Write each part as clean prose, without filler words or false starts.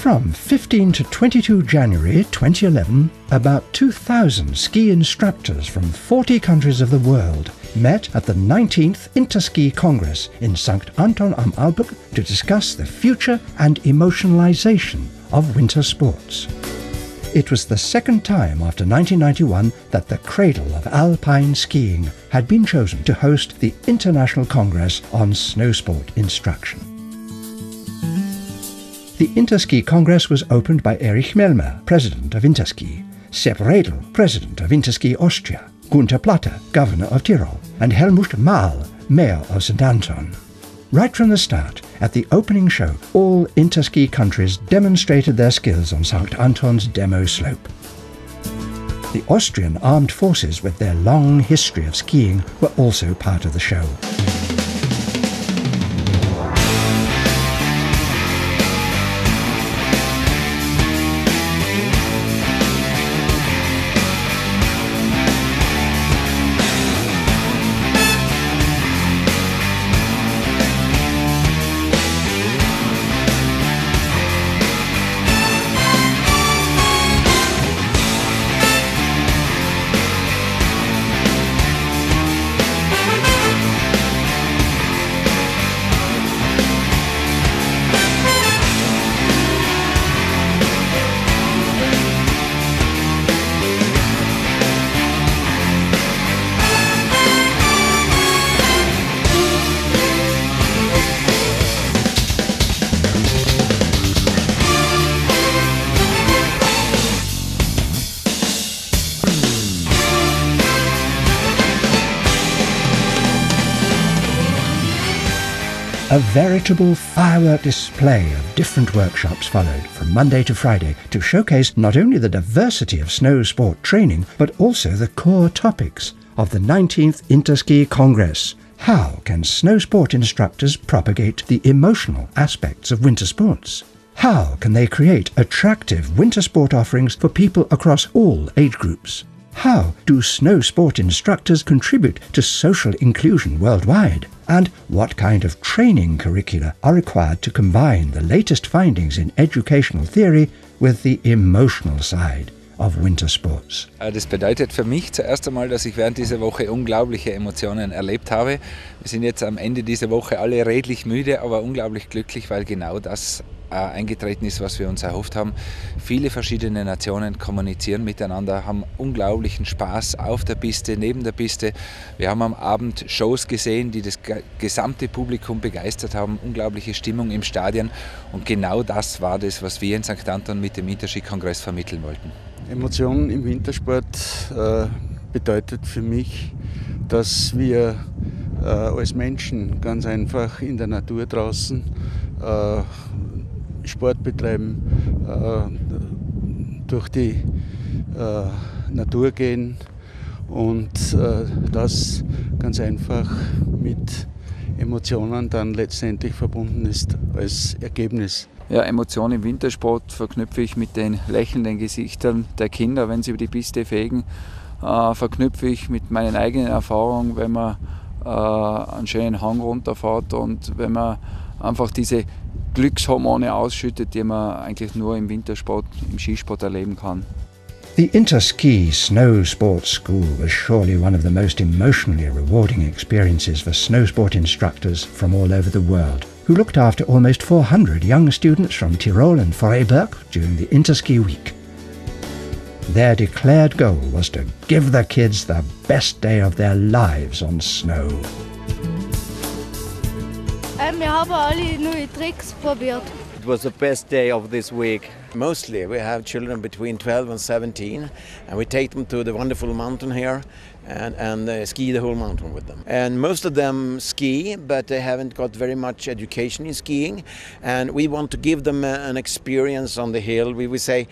From 15 to 22 January 2011, about 2,000 ski instructors from 40 countries of the world met at the 19th Interski Congress in St. Anton am Alpberg to discuss the future and emotionalization of winter sports. It was the second time after 1991 that the cradle of alpine skiing had been chosen to host the International Congress on Snowsport Instruction. The Interski Congress was opened by Erich Melmer, president of Interski, Sepp Redl, president of Interski Austria, Gunter Platter, governor of Tyrol, and Helmut Mahl, mayor of St. Anton. Right from the start, at the opening show, all Interski countries demonstrated their skills on St. Anton's demo slope. The Austrian armed forces, with their long history of skiing, were also part of the show. A veritable firework display of different workshops followed from Monday to Friday to showcase not only the diversity of snow sport training, but also the core topics of the 19th Interski Congress. How can snow sport instructors propagate the emotional aspects of winter sports? How can they create attractive winter sport offerings for people across all age groups? How do snow sport instructors contribute to social inclusion worldwide? And what kind of training curricula are required to combine the latest findings in educational theory with the emotional side of winter sports? Das bedeutet für mich zuerst einmal, dass ich während dieser Woche unglaubliche Emotionen erlebt habe. Wir sind jetzt am Ende dieser Woche alle redlich müde, aber unglaublich glücklich, weil genau das eingetreten ist, was wir uns erhofft haben. Viele verschiedene Nationen kommunizieren miteinander, haben unglaublichen Spaß auf der Piste, neben der Piste. Wir haben am Abend Shows gesehen, die das gesamte Publikum begeistert haben, unglaubliche Stimmung im Stadion, und genau das war das, was wir in St. Anton mit dem Interski-Kongress vermitteln wollten. Emotion im Wintersport bedeutet für mich, dass wir als Menschen ganz einfach in der Natur draußen Sport betreiben, durch die Natur gehen und das ganz einfach mit Emotionen dann letztendlich verbunden ist als Ergebnis. Ja, Emotionen im Wintersport verknüpfe ich mit den lächelnden Gesichtern der Kinder, wenn sie über die Piste fegen. Verknüpfe ich mit meinen eigenen Erfahrungen, wenn man einen schönen Hang runterfährt und wenn man einfach diese Glückshormone ausschüttet, die man eigentlich nur im Wintersport, im Skisport erleben kann. The Interski Snow Sports School was surely one of the most emotionally rewarding experiences for snow sport instructors from all over the world, who looked after almost 400 young students from Tyrol and Freiburg during the Interski week. Their declared goal was to give the kids the best day of their lives on snow. Wir haben alle neue Tricks probiert. It was the best day of this week. Mostly we have children between 12 and 17, and we take them to the wonderful mountain here and ski the whole mountain with them. And most of them ski, but they haven't got very much education in skiing, and we want to give them an experience on the hill. We say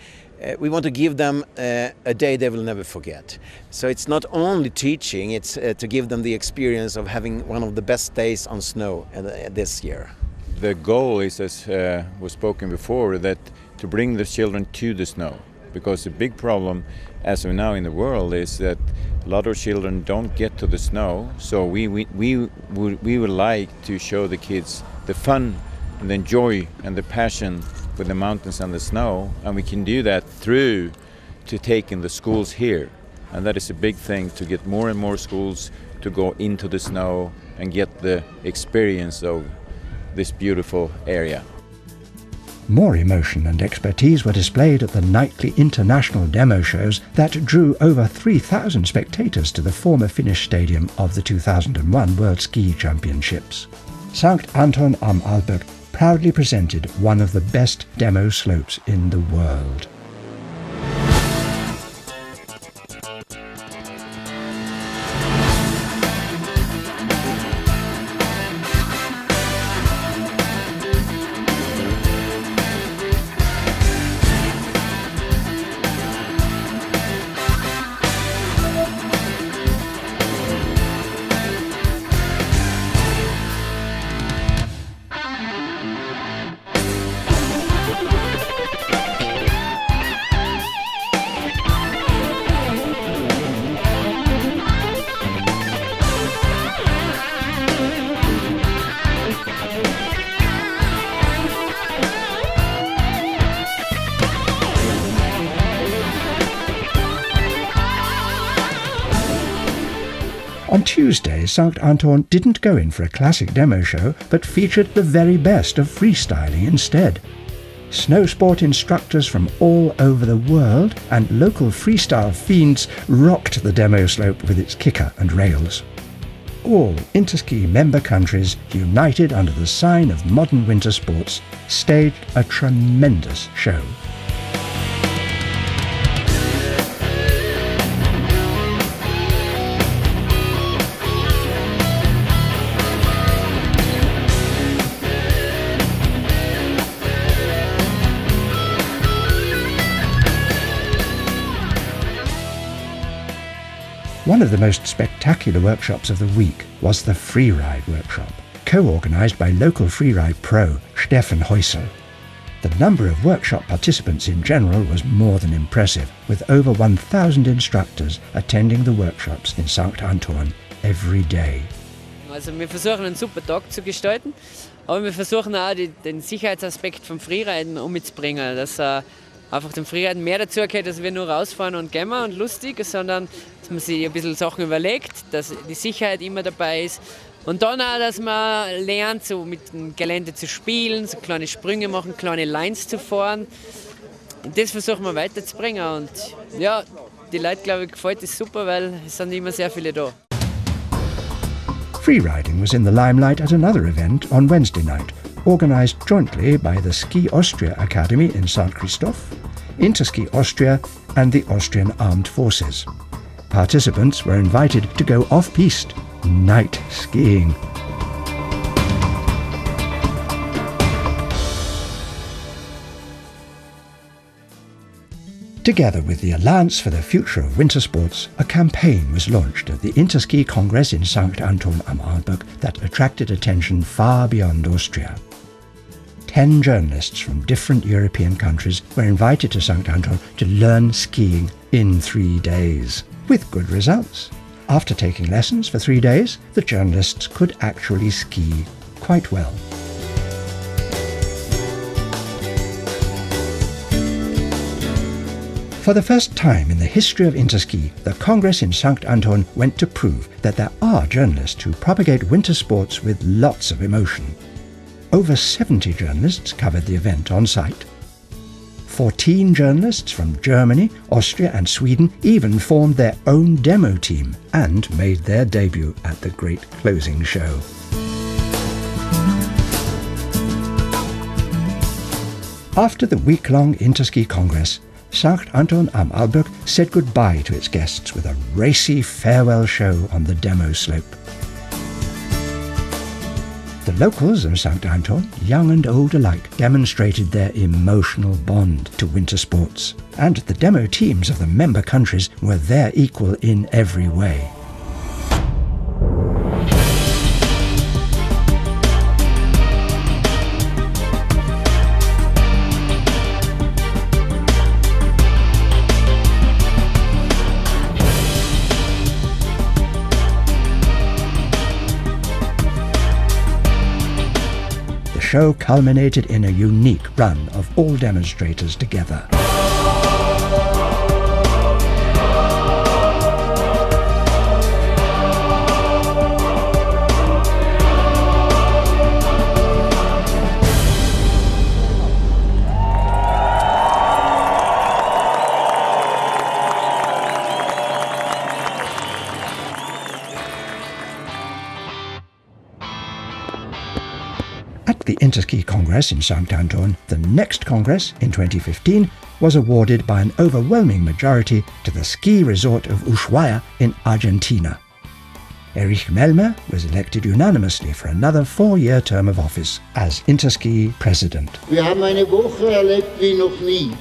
we want to give them a day they will never forget. So it's not only teaching, it's to give them the experience of having one of the best days on snow this year. The goal is, as was spoken before, that to bring the children to the snow, because the big problem as of now in the world is that a lot of children don't get to the snow. So we would like to show the kids the fun and the joy and the passion with the mountains and the snow, and we can do that through to taking the schools here. And that is a big thing, to get more and more schools to go into the snow and get the experience of this beautiful area. More emotion and expertise were displayed at the nightly international demo shows that drew over 3,000 spectators to the former Finnish stadium of the 2001 World Ski Championships. Sankt Anton am Arlberg proudly presented one of the best demo slopes in the world. On Tuesday, Sankt Anton didn't go in for a classic demo show, but featured the very best of freestyling instead. Snow sport instructors from all over the world and local freestyle fiends rocked the demo slope with its kicker and rails. All Interski member countries, united under the sign of modern winter sports, staged a tremendous show. One of the most spectacular workshops of the week was the freeride workshop, co-organised by local freeride pro Stefan Heusel. The number of workshop participants in general was more than impressive, with over 1,000 instructors attending the workshops in Sankt Anton every day. Also wir versuchen einen super Tag zu gestalten, aber wir versuchen auch den Sicherheitsaspekt vom Freeriden mitzubringen, dass einfach dem Freeriden mehr dazu gehört, dass wir nur rausfahren und gehen und lustig, sondern dass man sich ein bisschen Sachen überlegt, dass die Sicherheit immer dabei ist. Und dann auch, dass man lernt, so mit dem Gelände zu spielen, so kleine Sprünge machen, kleine Lines zu fahren. Und das versuchen wir weiterzubringen. Und ja, die Leute, glaube ich, gefällt es super, weil es sind immer sehr viele da. Freeriding was in the limelight at another event on Wednesday night, organised jointly by the Ski Austria Academy in St. Christoph, Interski Austria and the Austrian Armed Forces. Participants were invited to go off-piste, night skiing. Together with the Alliance for the Future of Winter Sports, a campaign was launched at the Interski Congress in Sankt Anton am Arlberg that attracted attention far beyond Austria. 10 journalists from different European countries were invited to Sankt Anton to learn skiing in 3 days, with good results. After taking lessons for 3 days, the journalists could actually ski quite well. For the first time in the history of Interski, the Congress in Sankt Anton went to prove that there are journalists who propagate winter sports with lots of emotion. Over 70 journalists covered the event on site. 14 journalists from Germany, Austria and Sweden even formed their own demo team and made their debut at the great closing show. After the week-long Interski Congress, Sankt Anton am Arlberg said goodbye to its guests with a racy farewell show on the demo slope. The locals of Sankt Anton, young and old alike, demonstrated their emotional bond to winter sports, and the demo teams of the member countries were their equal in every way. The show culminated in a unique run of all demonstrators together. At the Interski Congress in St. Anton, the next Congress in 2015 was awarded by an overwhelming majority to the ski resort of Ushuaia in Argentina. Erich Melmer was elected unanimously for another 4-year term of office as Interski President. Wir haben eine Woche erlebt wie noch nie.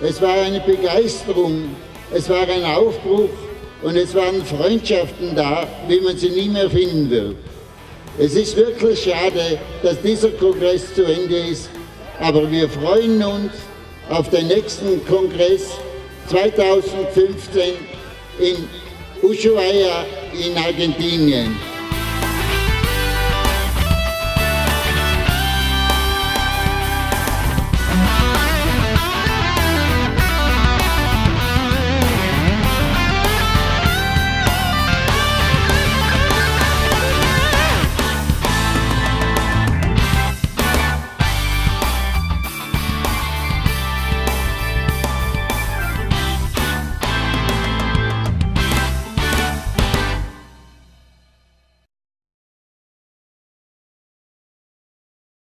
Es war eine Begeisterung, es war ein Aufbruch und es waren Freundschaften da, wie man sie nie mehr finden wird. Es ist wirklich schade, dass dieser Kongress zu Ende ist, aber wir freuen uns auf den nächsten Kongress 2015 in Ushuaia in Argentinien.